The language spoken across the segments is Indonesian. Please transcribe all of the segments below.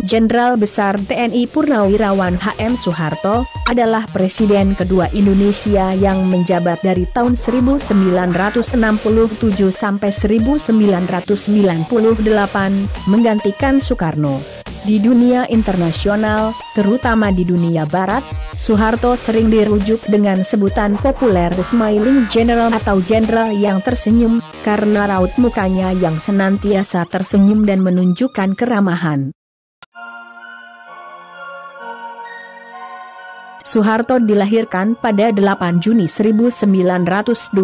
Jenderal Besar TNI Purnawirawan HM Soeharto, adalah Presiden kedua Indonesia yang menjabat dari tahun 1967 sampai 1998, menggantikan Soekarno. Di dunia internasional, terutama di dunia barat, Soeharto sering dirujuk dengan sebutan populer The Smiling General atau jenderal yang tersenyum, karena raut mukanya yang senantiasa tersenyum dan menunjukkan keramahan. Soeharto dilahirkan pada 8 Juni 1921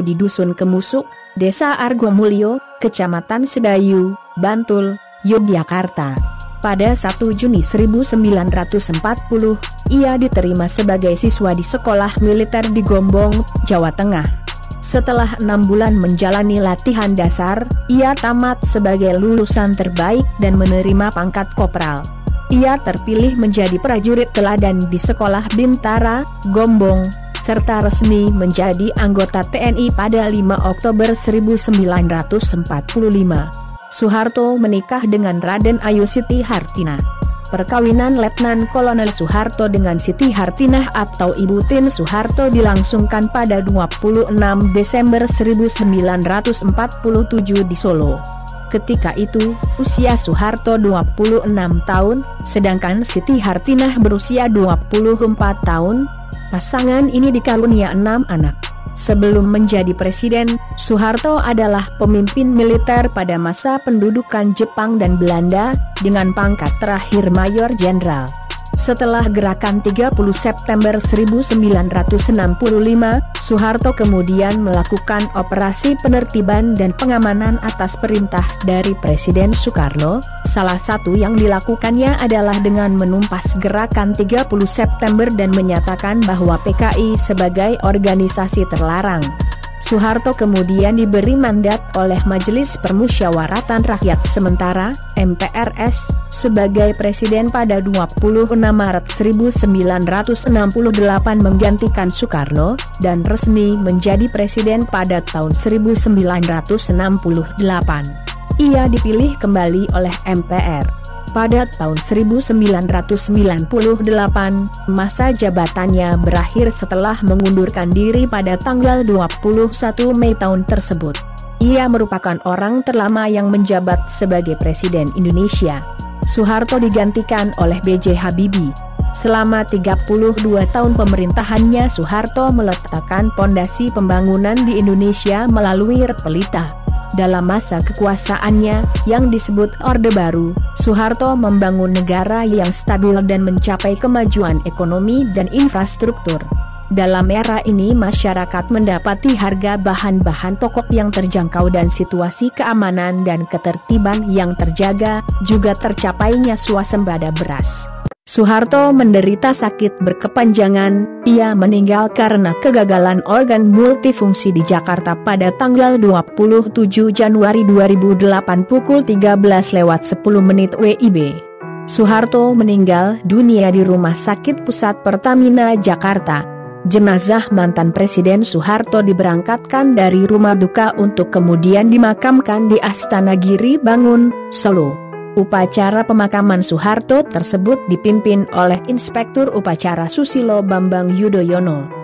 di Dusun Kemusuk, Desa Argomulyo, Kecamatan Sedayu, Bantul, Yogyakarta. Pada 1 Juni 1940, ia diterima sebagai siswa di sekolah militer di Gombong, Jawa Tengah. Setelah 6 bulan menjalani latihan dasar, ia tamat sebagai lulusan terbaik dan menerima pangkat kopral. Ia terpilih menjadi prajurit teladan di Sekolah Bintara, Gombong, serta resmi menjadi anggota TNI pada 5 Oktober 1945. Soeharto menikah dengan Raden Ayu Siti Hartinah. Perkawinan Letnan Kolonel Soeharto dengan Siti Hartinah atau Ibu Tin Soeharto dilangsungkan pada 26 Desember 1947 di Solo. Ketika itu, usia Soeharto 26 tahun, sedangkan Siti Hartinah berusia 24 tahun. Pasangan ini dikarunia 6 anak. Sebelum menjadi presiden, Soeharto adalah pemimpin militer pada masa pendudukan Jepang dan Belanda, dengan pangkat terakhir Mayor Jenderal. Setelah gerakan 30 September 1965, Soeharto kemudian melakukan operasi penertiban dan pengamanan atas perintah dari Presiden Soekarno. Salah satu yang dilakukannya adalah dengan menumpas gerakan 30 September dan menyatakan bahwa PKI sebagai organisasi terlarang. Soeharto kemudian diberi mandat oleh Majelis Permusyawaratan Rakyat Sementara, MPRS, sebagai presiden pada 26 Maret 1968 menggantikan Soekarno, dan resmi menjadi presiden pada tahun 1968. Ia dipilih kembali oleh MPR. Pada tahun 1998, masa jabatannya berakhir setelah mengundurkan diri pada tanggal 21 Mei tahun tersebut. Ia merupakan orang terlama yang menjabat sebagai Presiden Indonesia. Soeharto digantikan oleh B.J. Habibie. Selama 32 tahun pemerintahannya, Soeharto meletakkan pondasi pembangunan di Indonesia melalui Repelita. Dalam masa kekuasaannya, yang disebut Orde Baru, Soeharto membangun negara yang stabil dan mencapai kemajuan ekonomi dan infrastruktur. Dalam era ini masyarakat mendapati harga bahan-bahan pokok yang terjangkau dan situasi keamanan dan ketertiban yang terjaga, juga tercapainya swasembada beras. Soeharto menderita sakit berkepanjangan. Ia meninggal karena kegagalan organ multifungsi di Jakarta pada tanggal 27 Januari 2008 pukul 13.10 WIB. Soeharto meninggal dunia di Rumah Sakit Pusat Pertamina Jakarta. Jenazah mantan Presiden Soeharto diberangkatkan dari rumah duka untuk kemudian dimakamkan di Astana Giri Bangun, Solo. Upacara pemakaman Soeharto tersebut dipimpin oleh Inspektur Upacara Susilo Bambang Yudhoyono.